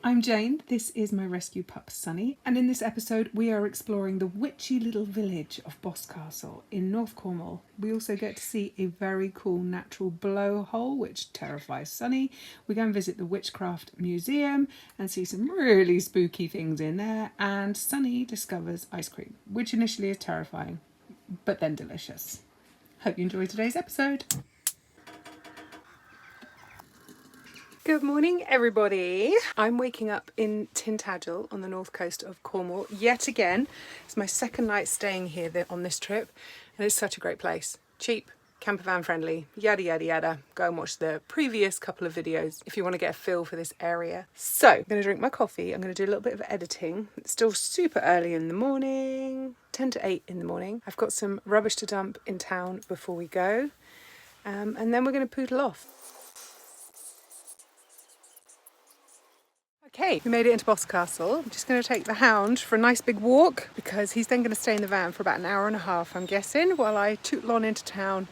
I'm Jane, this is my rescue pup Sunny, and in this episode we are exploring the witchy little village of Boscastle in North Cornwall. We also get to see a very cool natural blowhole which terrifies Sunny. We go and visit the Witchcraft Museum and see some really spooky things in there, and Sunny discovers ice cream, which initially is terrifying, but then delicious. Hope you enjoy today's episode. Good morning, everybody. I'm waking up in Tintagel on the north coast of Cornwall yet again. It's my second night staying here on this trip, and it's such a great place. Cheap, campervan friendly, yada yada yada. Go and watch the previous couple of videos if you want to get a feel for this area. So, I'm going to drink my coffee. I'm going to do a little bit of editing. It's still super early in the morning, 10 to 8 in the morning. I've got some rubbish to dump in town before we go, and then we're going to poodle off. Okay, we made it into Boscastle. I'm just going to take the hound for a nice big walk because he's then going to stay in the van for about an hour and a half, I'm guessing, while I tootle on into town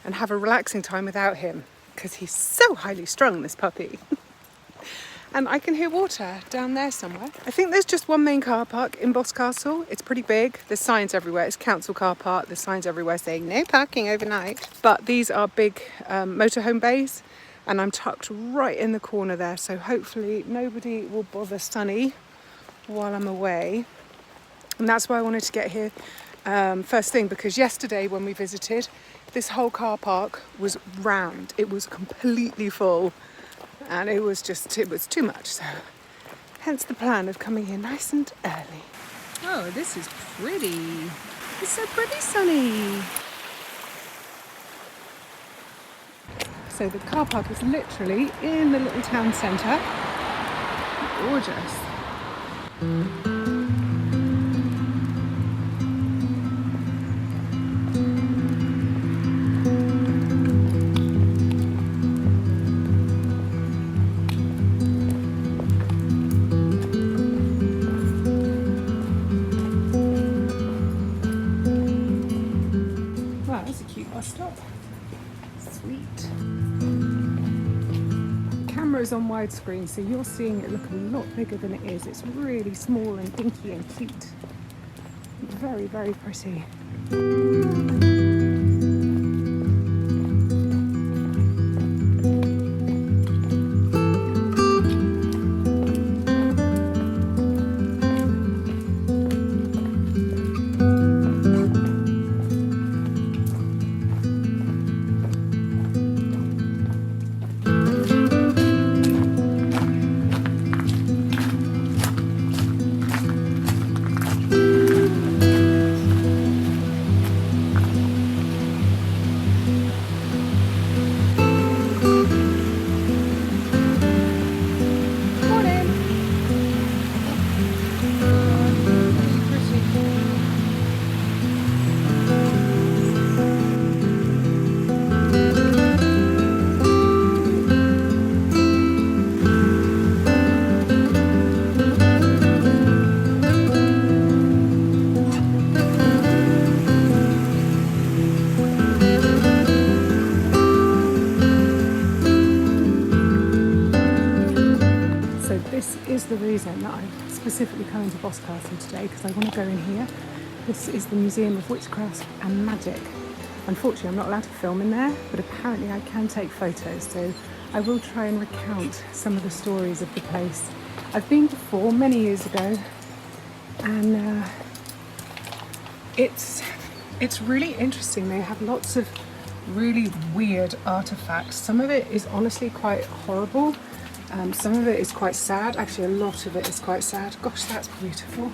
and have a relaxing time without him because he's so highly strung, this puppy. And I can hear water down there somewhere. I think there's just one main car park in Boscastle. It's pretty big. There's signs everywhere. It's council car park. There's signs everywhere saying no parking overnight. But these are big motorhome bays. And I'm tucked right in the corner there, so hopefully nobody will bother Sunny while I'm away. And that's why I wanted to get here first thing, because yesterday when we visited, this whole car park was rammed. It was completely full, and it was too much. So hence the plan of coming here nice and early. Oh, this is pretty. It's so pretty, Sunny. So the car park is literally in the little town centre. Gorgeous. Wow, that's a cute bus stop. Sweet. Is on widescreen, so you're seeing it look a lot bigger than it is. It's really small and dinky and cute. Very, very pretty. This is the reason that I've specifically come into Boscastle today, because I want to go in here. This is the Museum of Witchcraft and Magic. Unfortunately, I'm not allowed to film in there, but apparently I can take photos, so I will try and recount some of the stories of the place. I've been before, many years ago, and it's really interesting. They have lots of really weird artifacts. Some of it is honestly quite horrible. Some of it is quite sad. Actually, a lot of it is quite sad. Gosh, that's beautiful.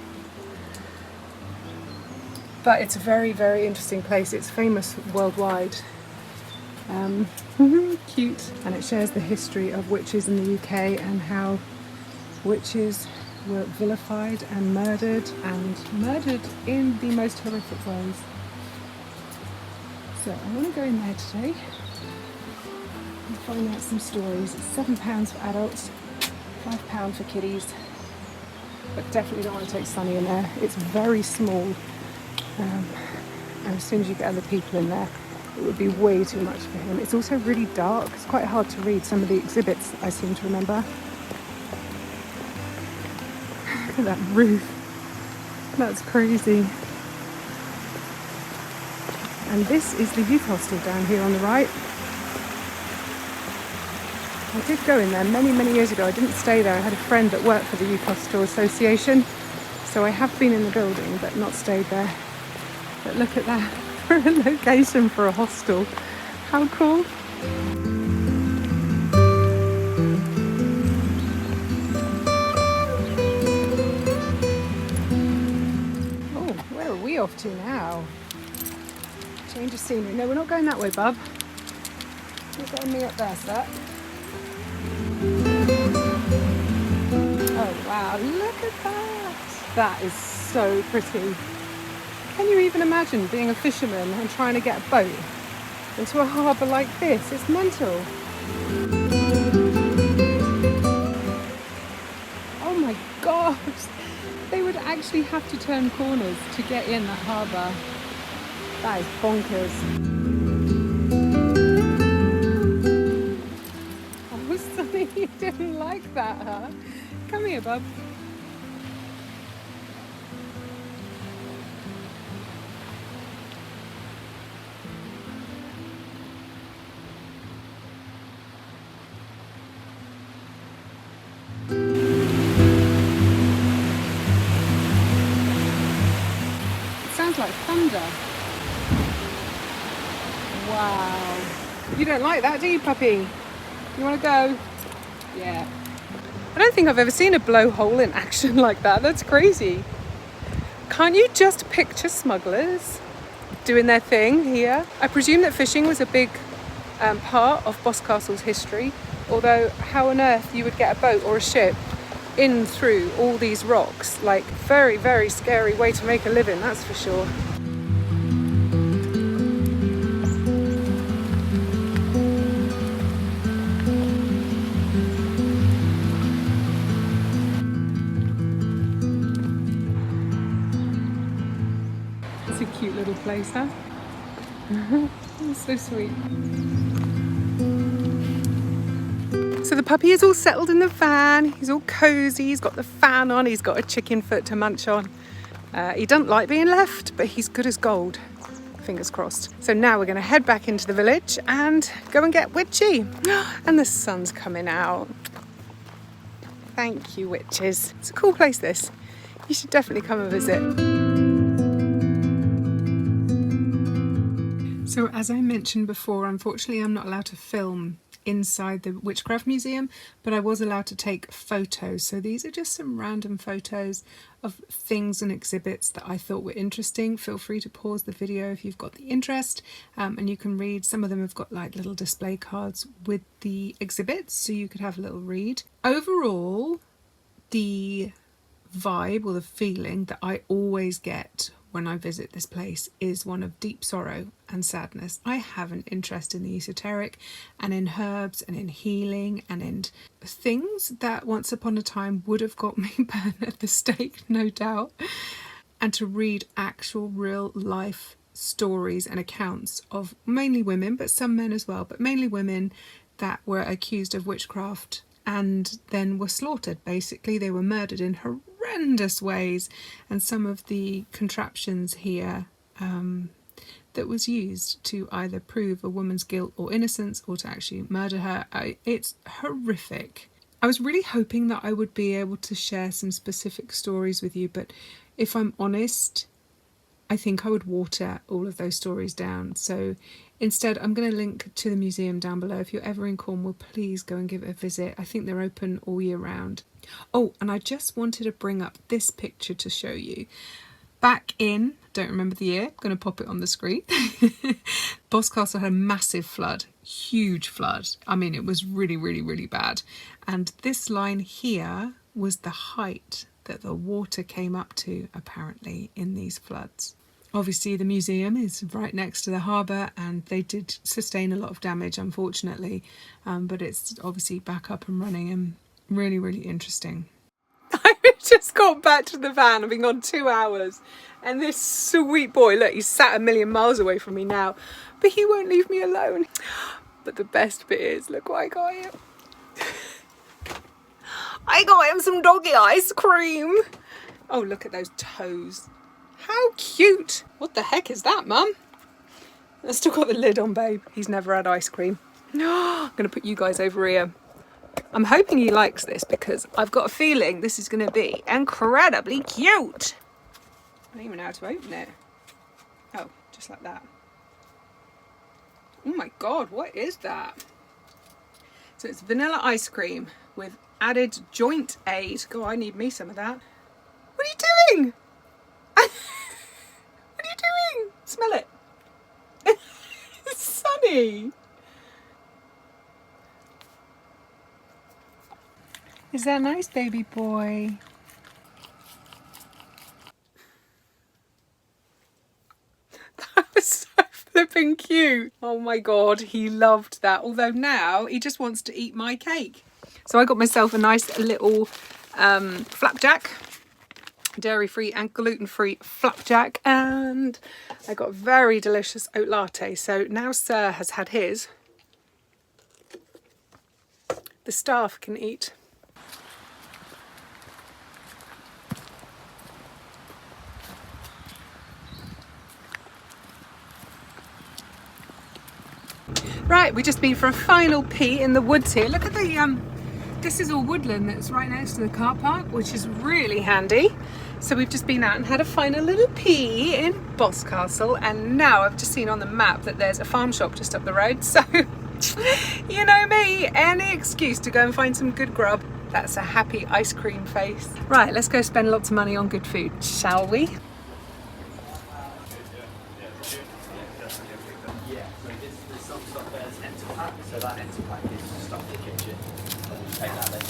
But it's a very, very interesting place. It's famous worldwide. Cute. And it shares the history of witches in the UK and how witches were vilified and murdered in the most horrific ways. So I want to go in there today and find out some stories. It's £7 for adults, £5 for kiddies, but definitely don't want to take Sunny in there. It's very small, and as soon as you get other people in there, it would be way too much for him. It's also really dark. It's quite hard to read some of the exhibits, I seem to remember. Look at that roof. That's crazy. And this is the youth hostel down here on the right. I did go in there many years ago. I didn't stay there. I had a friend that worked for the Youth Hostel Association. So I have been in the building but not stayed there. But look at that for a location for a hostel. How cool. Oh, where are we off to now? Change of scenery. No, we're not going that way, bub. You're going me up there, sir. Oh wow, look at that! That is so pretty. Can you even imagine being a fisherman and trying to get a boat into a harbour like this? It's mental. Oh my gosh! They would actually have to turn corners to get in the harbour. That is bonkers. Oh, Sonny, you didn't like that, huh? Come here, bub. It sounds like thunder. Wow. You don't like that, do you, puppy? You want to go? Yeah. I don't think I've ever seen a blowhole in action like that. That's crazy. Can't you just picture smugglers doing their thing here? I presume that fishing was a big part of Boscastle's history, although how on earth you would get a boat or a ship in through all these rocks, like very scary way to make a living, that's for sure. It's a cute little place, huh? It's so sweet. So the puppy is all settled in the van. He's all cozy. He's got the fan on. He's got a chicken foot to munch on. He doesn't like being left, but he's good as gold. Fingers crossed. So now we're going to head back into the village and go and get Witchy. And the sun's coming out. Thank you, witches. It's a cool place, this. You should definitely come and visit. So as I mentioned before, unfortunately I'm not allowed to film inside the Witchcraft Museum, but I was allowed to take photos. So these are just some random photos of things and exhibits that I thought were interesting. Feel free to pause the video if you've got the interest, and you can read. Some of them have got like little display cards with the exhibits, so you could have a little read. Overall, the vibe or the feeling that I always get when I visit this place is one of deep sorrow and sadness. I have an interest in the esoteric and in herbs and in healing and in things that once upon a time would have got me burned at the stake, no doubt. And to read actual real life stories and accounts of mainly women, but some men as well, but mainly women that were accused of witchcraft and then were slaughtered. Basically, they were murdered in horrendous ways, and some of the contraptions here that was used to either prove a woman's guilt or innocence or to actually murder her, it's horrific. I was really hoping that I would be able to share some specific stories with you, but if I'm honest, I think I would water all of those stories down. So instead, I'm going to link to the museum down below. If you're ever in Cornwall, please go and give it a visit. I think they're open all year round. Oh, and I just wanted to bring up this picture to show you. Back in, don't remember the year, I'm going to pop it on the screen. Boscastle had a massive flood, huge flood. I mean, it was really bad. And this line here was the height that the water came up to, apparently, in these floods. Obviously, the museum is right next to the harbour, and they did sustain a lot of damage, unfortunately, but it's obviously back up and running and really interesting. I just got back to the van. I've been gone 2 hours, and this sweet boy, look, he's sat a million miles away from me now, but he won't leave me alone. But the best bit is, look what I got here. I got him some doggy ice cream. Oh, look at those toes. How cute. What the heck is that, Mum? I've still got the lid on, babe. He's never had ice cream. I'm going to put you guys over here. I'm hoping he likes this because I've got a feeling this is going to be incredibly cute. I don't even know how to open it. Oh, just like that. Oh my God, what is that? So it's vanilla ice cream with added joint aid. God, I need me some of that. What are you doing? What are you doing? Smell it. Sunny. Is that nice, baby boy? That was so flipping cute. Oh my God, he loved that. Although now he just wants to eat my cake. So I got myself a nice little flapjack. Dairy-free and gluten-free flapjack. And I got a very delicious oat latte. So now Sir has had his. The staff can eat. Right, we've just been for a final pee in the woods here. Look at the, this is all woodland that's right next to the car park, which is really handy. So we've just been out and had a final little pee in Boscastle, and now I've just seen on the map that there's a farm shop just up the road. So, you know me, any excuse to go and find some good grub. That's a happy ice cream face. Right, let's go spend lots of money on good food, shall we? So that empty pack is stuck in the kitchen. So we'll take that then.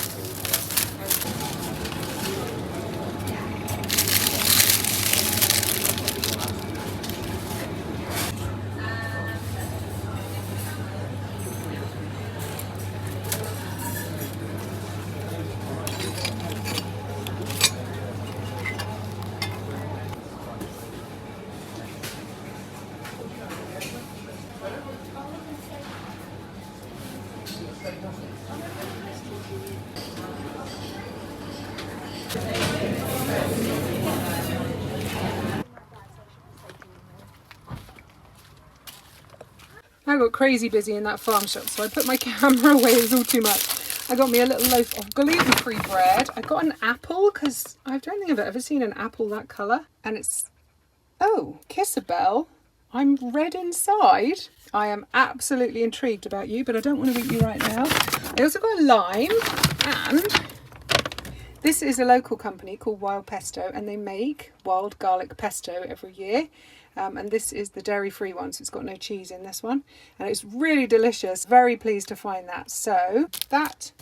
I got crazy busy in that farm shop, so I put my camera away. It was all too much. I got me a little loaf of gluten-free bread. I got an apple because I don't think I've ever seen an apple that colour. And it's, oh, Kissabel. I'm red inside. I am absolutely intrigued about you, but I don't want to eat you right now. I also got a lime, and this is a local company called Wild Pesto, and they make wild garlic pesto every year. And this is the dairy-free one, so it's got no cheese in this one. And it's really delicious. Very pleased to find that. So that,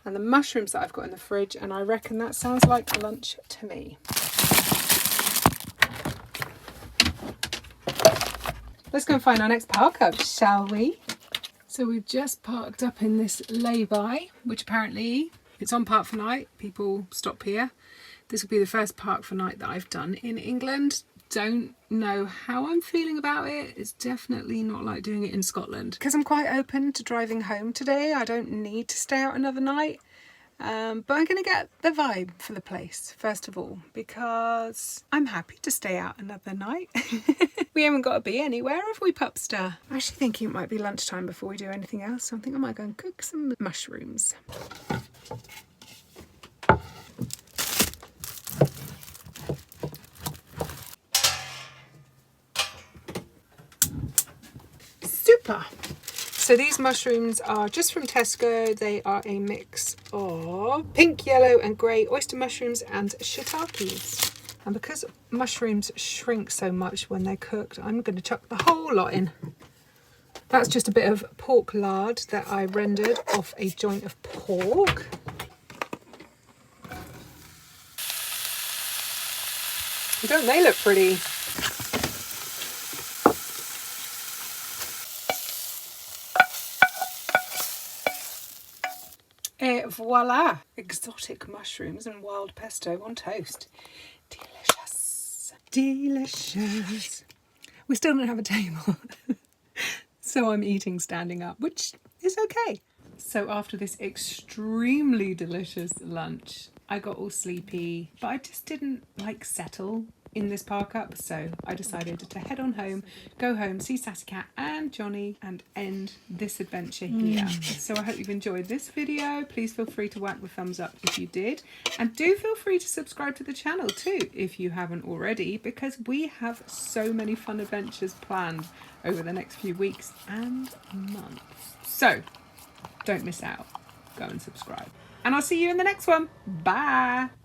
and the mushrooms that I've got in the fridge, and I reckon that sounds like lunch to me. Let's go and find our next park up, shall we? So we've just parked up in this lay-by, which apparently it's on Park for Night. People stop here. This will be the first Park for Night that I've done in England. Don't know how I'm feeling about it. It's definitely not like doing it in Scotland. Because I'm quite open to driving home today. I don't need to stay out another night. But I'm going to get the vibe for the place, first of all, because I'm happy to stay out another night. We haven't got to be anywhere, have we, Pupster? I'm actually thinking it might be lunchtime before we do anything else, so I think I might go and cook some mushrooms. Super! So these mushrooms are just from Tesco. They are a mix of pink, yellow and grey oyster mushrooms and shiitakes. And because mushrooms shrink so much when they're cooked, I'm going to chuck the whole lot in. That's just a bit of pork lard that I rendered off a joint of pork. Don't they look pretty? Et voila! Exotic mushrooms and wild pesto on toast. Delicious. Delicious. We still don't have a table. So I'm eating standing up, which is okay. So after this extremely delicious lunch, I got all sleepy, but I just didn't like settle in this park up, so I decided to head on home, go home, see Sassy Cat and Johnny, and end this adventure here. So I hope you've enjoyed this video. Please feel free to whack the thumbs up if you did, and do feel free to subscribe to the channel too if you haven't already, because we have so many fun adventures planned over the next few weeks and months. So don't miss out. Go and subscribe. And I'll see you in the next one. Bye.